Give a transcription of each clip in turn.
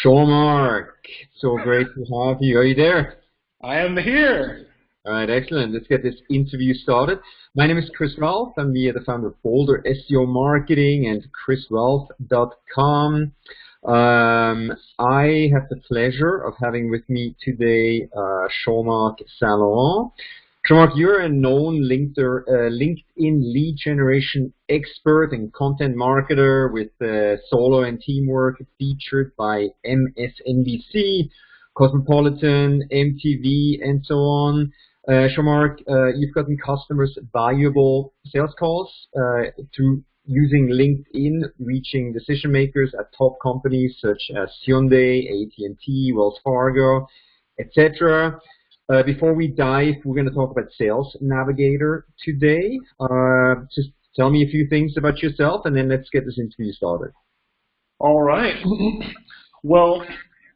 Jean-Marc, so great to have you. Are you there? I am here. All right, excellent. Let's get this interview started. My name is Chris Ralph. I'm the founder of Boulder SEO Marketing and chrisralph.com. I have the pleasure of having with me today Jean-Marc Saint-Laurent. Jean-Marc, you're a known LinkedIn lead generation expert and content marketer with solo and teamwork featured by MSNBC, Cosmopolitan, MTV, and so on. Jean-Marc, you've gotten customers valuable sales calls through using LinkedIn, reaching decision makers at top companies such as Hyundai, AT&T, Wells Fargo, etc. Before we dive, we're going to talk about Sales Navigator today. Just tell me a few things about yourself, and then let's get this interview started. All right. Well,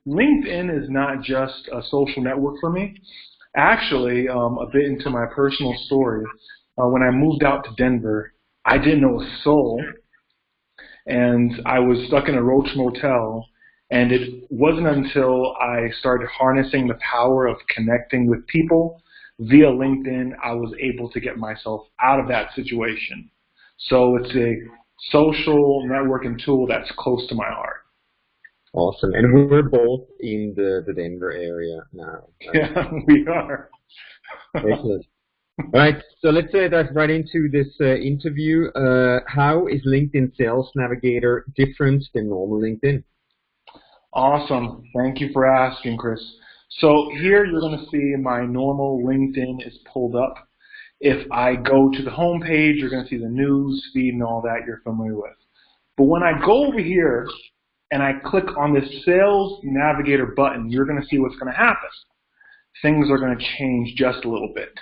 LinkedIn is not just a social network for me. Actually, a bit into my personal story, when I moved out to Denver, I didn't know a soul, and I was stuck in a Roach Motel. And it wasn't until I started harnessing the power of connecting with people via LinkedIn, I was able to get myself out of that situation. So it's a social networking tool that's close to my heart. Awesome. And we're both in the Denver area now. Yeah, we are. Excellent. All right, so let's dive right into this interview. How is LinkedIn Sales Navigator different than normal LinkedIn? Awesome. Thank you for asking, Chris. So here you're going to see my normal LinkedIn is pulled up. If I go to the home page, you're going to see the news feed and all that you're familiar with. But when I go over here and I click on this Sales Navigator button, you're going to see what's going to happen. Things are going to change just a little bit.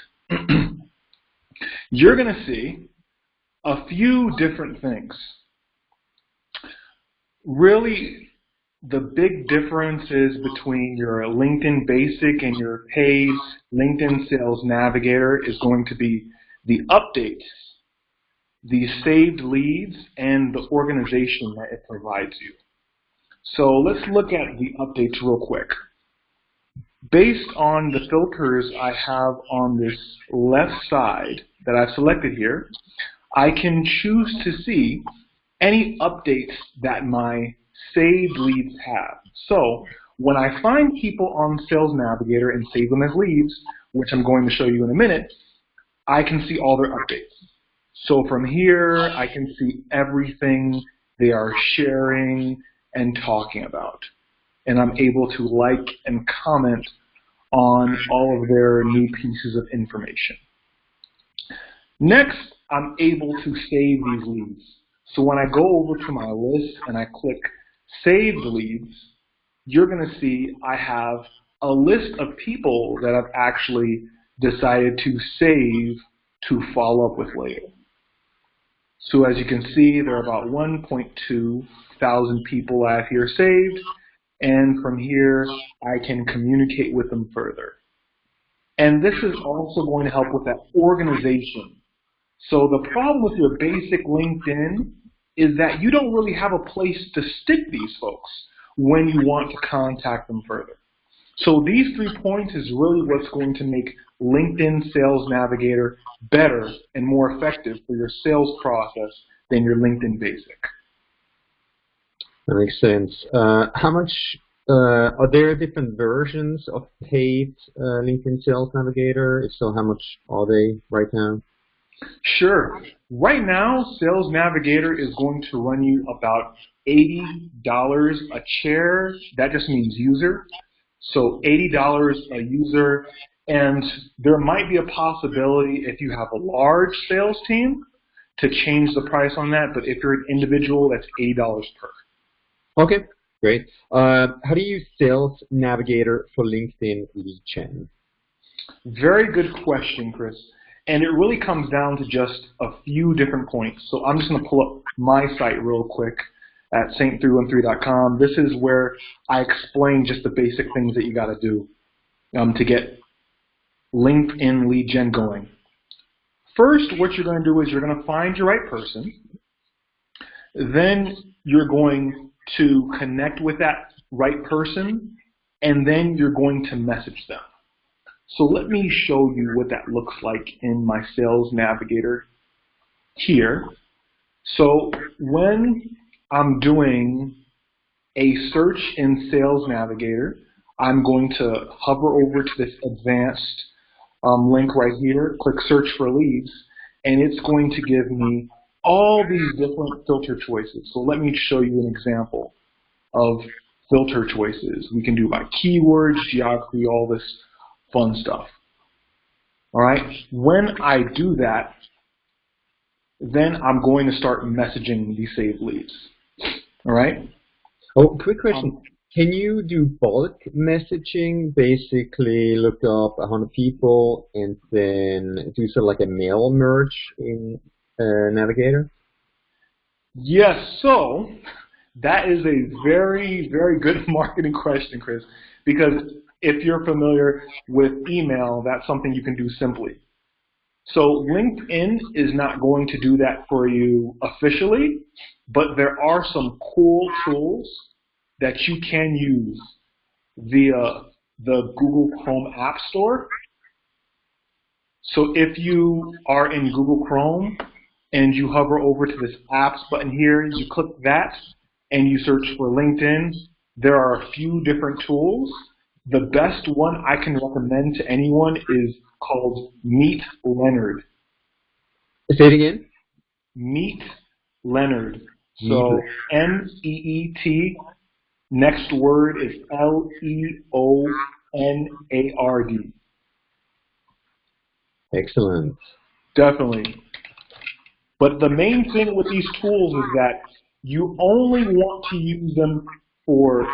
You're going to see a few different things. Really, the big difference is between your LinkedIn Basic and your paid LinkedIn Sales Navigator is going to be the updates, the saved leads, and the organization that it provides you. So let's look at the updates real quick. Based on the filters I have on this left side that I've selected here, I can choose to see any updates that my saved leads have. So when I find people on Sales Navigator and save them as leads, which I'm going to show you in a minute, I can see all their updates. So from here, I can see everything they are sharing and talking about. And I'm able to like and comment on all of their new pieces of information. Next, I'm able to save these leads. So when I go over to my list and I click Saved Leads, you're going to see I have a list of people that I've actually decided to save to follow up with later. So as you can see, there are about 1.2 thousand people I have here saved, and from here I can communicate with them further. And this is also going to help with that organization. So the problem with your basic LinkedIn is that you don't really have a place to stick these folks when you want to contact them further. So these 3 points is really what's going to make LinkedIn Sales Navigator better and more effective for your sales process than your LinkedIn Basic. That makes sense. How much are there different versions of paid LinkedIn Sales Navigator? If so, how much are they right now? Sure. Right now, Sales Navigator is going to run you about $80 a chair. That just means user. So $80 a user. And there might be a possibility if you have a large sales team to change the price on that. But if you're an individual, that's $80 per. Okay, great. How do you use Sales Navigator for LinkedIn lead gen? Very good question, Chris. And it really comes down to just a few different points. So I'm just going to pull up my site real quick at saint313.com. This is where I explain just the basic things that you got to do to get LinkedIn lead gen going. First, what you're going to do is you're going to find your right person. Then you're going to connect with that right person, and then you're going to message them. So let me show you what that looks like in my Sales Navigator here. So when I'm doing a search in Sales Navigator, I'm going to hover over to this advanced link right here, click search for leads, and it's going to give me all these different filter choices. So let me show you an example of filter choices. We can do by keywords, geography, all this fun stuff. All right, when I do that, then I'm going to start messaging these saved leads. All right? Oh, quick question. Can you do bulk messaging, basically look up 100 people and then do sort of like a mail merge in Navigator? Yes, so that is a very, very good marketing question, Chris, because if you're familiar with email, that's something you can do simply. So LinkedIn is not going to do that for you officially, but there are some cool tools that you can use via the Google Chrome App Store. So if you are in Google Chrome and you hover over to this apps button here, you click that and you search for LinkedIn, there are a few different tools. The best one I can recommend to anyone is called Meet Leonard. Say it again. Meet Leonard. So M-E-E-T, next word is L-E-O-N-A-R-D. Excellent. Definitely. But the main thing with these tools is that you only want to use them for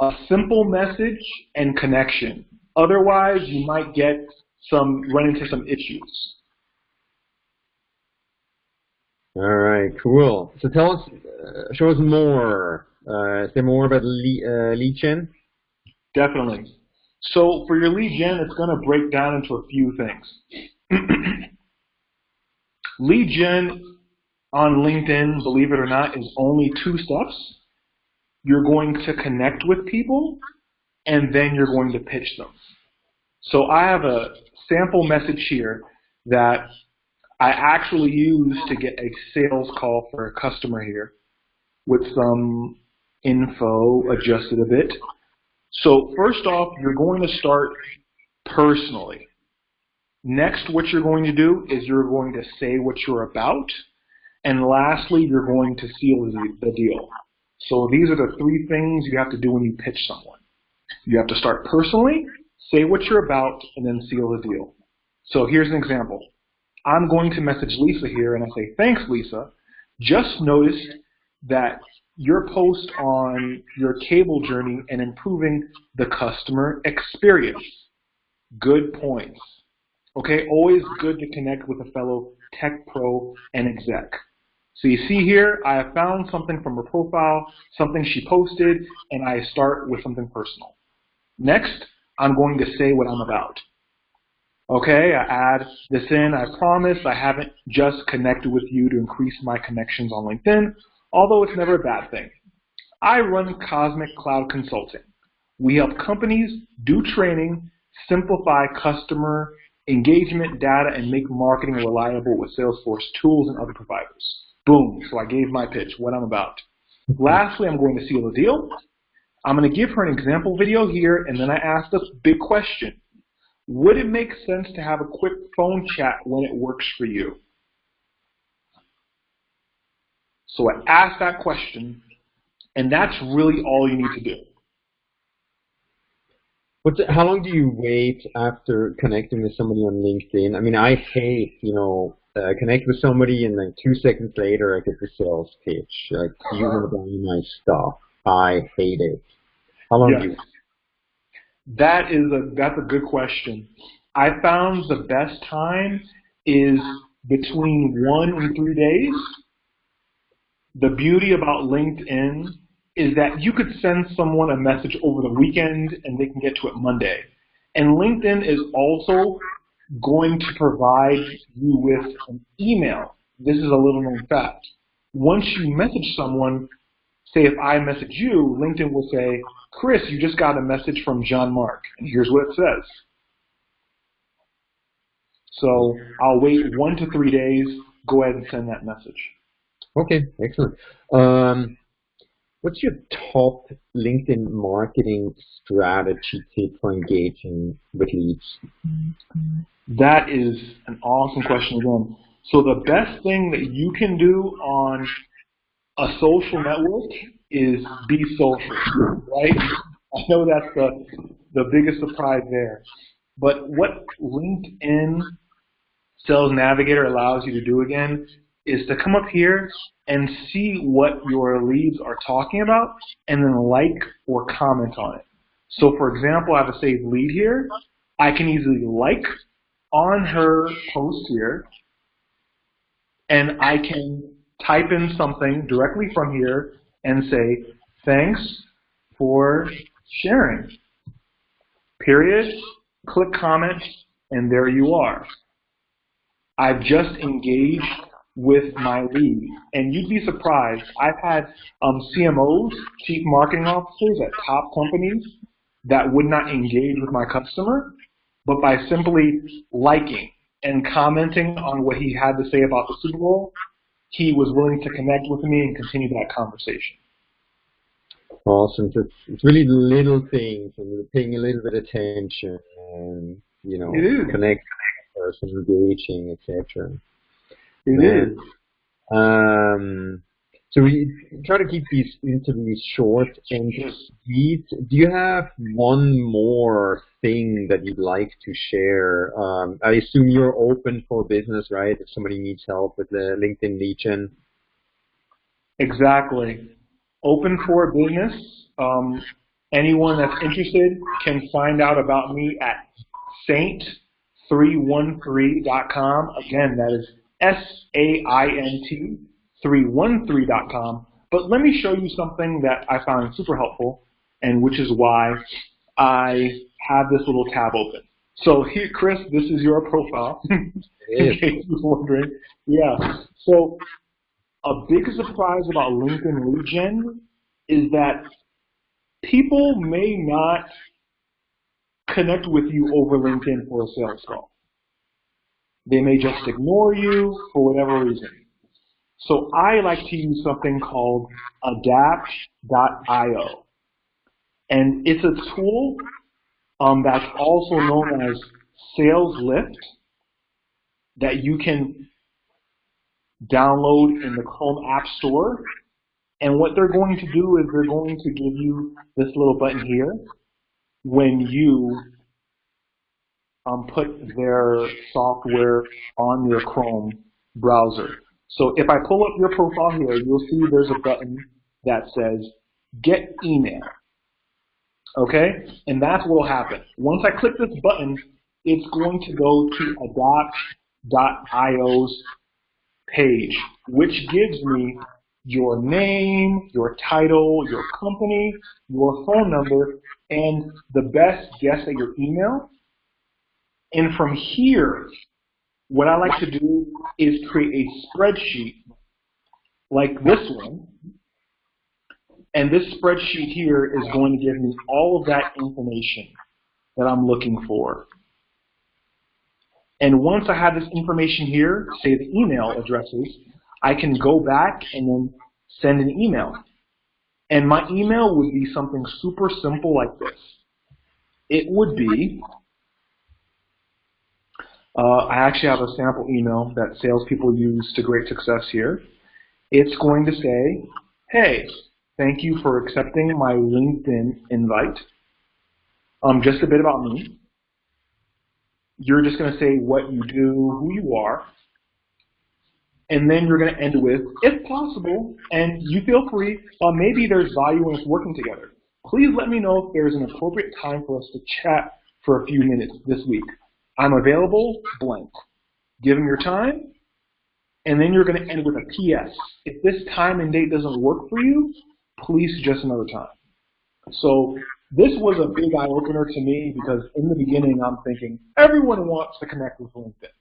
a simple message and connection. Otherwise, you might run into some issues. All right, cool. So tell us, show us more. Is there more about lead gen? Definitely. So for your lead gen, it's going to break down into a few things. Lead gen on LinkedIn, believe it or not, is only 2 steps. You're going to connect with people, and then you're going to pitch them. So I have a sample message here that I actually used to get a sales call for a customer here with some info adjusted a bit. So first off, you're going to start personally. Next, what you're going to do is you're going to say what you're about. And lastly, you're going to seal the deal. So these are the 3 things you have to do when you pitch someone. You have to start personally, say what you're about, and then seal the deal. So here's an example. I'm going to message Lisa here, and I say, thanks, Lisa. Just noticed that your post on your cable journey and improving the customer experience. Good points. Okay, always good to connect with a fellow tech pro and exec. So you see here, I have found something from her profile, something she posted, and I start with something personal. Next, I'm going to say what I'm about. Okay, I add this in. I promise I haven't just connected with you to increase my connections on LinkedIn, although it's never a bad thing. I run Cosmic Cloud Consulting. We help companies do training, simplify customer engagement data, and make marketing reliable with Salesforce tools and other providers. Boom, so I gave my pitch, what I'm about. Lastly, I'm going to seal the deal. I'm going to give her an example video here, and then I ask the big question. Would it make sense to have a quick phone chat when it works for you? So I ask that question, and that's really all you need to do. How long do you wait after connecting with somebody on LinkedIn? I mean, I hate, connect with somebody and then 2 seconds later I get the sales pitch. Like, you want to buy my stuff. I hate it. How long do you? That's a good question. I found the best time is between 1 and 3 days. The beauty about LinkedIn is that you could send someone a message over the weekend and they can get to it Monday. And LinkedIn is also going to provide you with an email. This is a little known fact. Once you message someone, say if I message you, LinkedIn will say, Chris, you just got a message from Jean-Marc, and here's what it says. So I'll wait 1 to 3 days, go ahead and send that message. Okay, excellent. What's your top LinkedIn marketing strategy tip for engaging with leads? That is an awesome question again. So the best thing that you can do on a social network is be social, right? I know that's the biggest surprise there. But what LinkedIn Sales Navigator allows you to do again is to come up here and see what your leads are talking about and then like or comment on it. So for example, I have a saved lead here. I can easily like on her post here, and I can type in something directly from here and say, thanks for sharing, period, click comment, and there you are. I've just engaged with my lead. And you'd be surprised. I've had CMOs, chief marketing officers at top companies that would not engage with my customer, but by simply liking and commenting on what he had to say about the Super Bowl, he was willing to connect with me and continue that conversation. Awesome. So it's really the little things and paying a little bit of attention and, connect person, engaging, etc. It is. So we try to keep these interviews short and sweet. Do you have one more thing that you'd like to share? I assume you're open for business, right? If somebody needs help with the LinkedIn lead gen. Exactly. Open for business. Anyone that's interested can find out about me at saint313.com. Again, that is SAINT 313.com. But let me show you something that I found super helpful, and which is why I have this little tab open. So here, Chris, this is your profile, in case you're wondering. Yeah. So a big surprise about LinkedIn lead gen is that people may not connect with you over LinkedIn for a sales call. They may just ignore you for whatever reason. So I like to use something called adapt.io. And it's a tool that's also known as Sales Lift that you can download in the Chrome App Store. And what they're going to do is they're going to give you this little button here when you put their software on your Chrome browser. So if I pull up your profile here, you'll see there's a button that says Get Email. Okay? And that's what will happen. Once I click this button, it's going to go to adapt.io's page, which gives me your name, your title, your company, your phone number, and the best guess at your email. And from here, what I like to do is create a spreadsheet like this one. And this spreadsheet here is going to give me all of that information that I'm looking for. And once I have this information here, say the email addresses, I can go back and then send an email. And my email would be something super simple like this. It would be, I actually have a sample email that salespeople use to great success here. It's going to say, hey, thank you for accepting my LinkedIn invite. Just a bit about me. You're just going to say what you do, who you are, and then you're going to end with, if possible, and you feel free, maybe there's value in us working together. Please let me know if there's an appropriate time for us to chat for a few minutes this week. I'm available, blank. Give them your time, and then you're going to end with a PS. If this time and date doesn't work for you, please suggest another time. So this was a big eye-opener to me because in the beginning I'm thinking, everyone wants to connect with LinkedIn.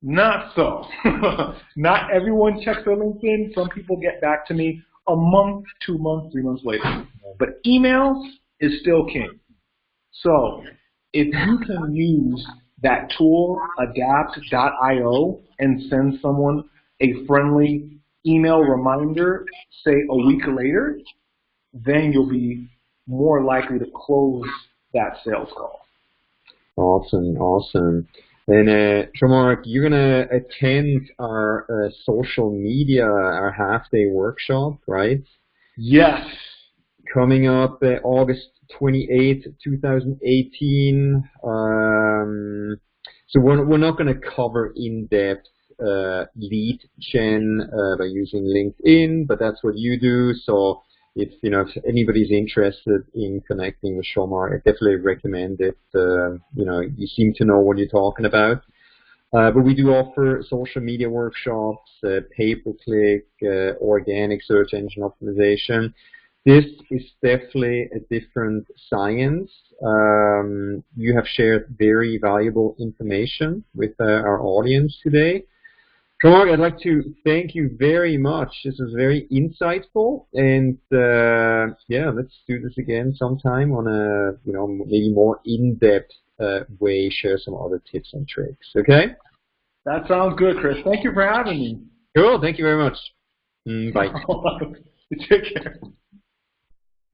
Not so. Not everyone checks their LinkedIn. Some people get back to me a month, 2 months, 3 months later. But email is still king. So if you can use that tool, adapt.io, and send someone a friendly email reminder, say a week later, then you'll be more likely to close that sales call. Awesome, awesome. And Jean-Marc, you're gonna attend our social media, our half-day workshop, right? Yes. Coming up August 28th, 2018. So we're not going to cover in-depth lead gen by using LinkedIn, but that's what you do. So if anybody's interested in connecting with Jean-Marc, I definitely recommend it. You seem to know what you're talking about. But we do offer social media workshops, pay-per-click, organic search engine optimization. This is definitely a different science. You have shared very valuable information with our audience today. Jean-Marc, I'd like to thank you very much. This was very insightful, and yeah, let's do this again sometime on a maybe more in-depth way. Share some other tips and tricks. Okay? That sounds good, Chris. Thank you for having me. Cool. Thank you very much. Bye. Take care.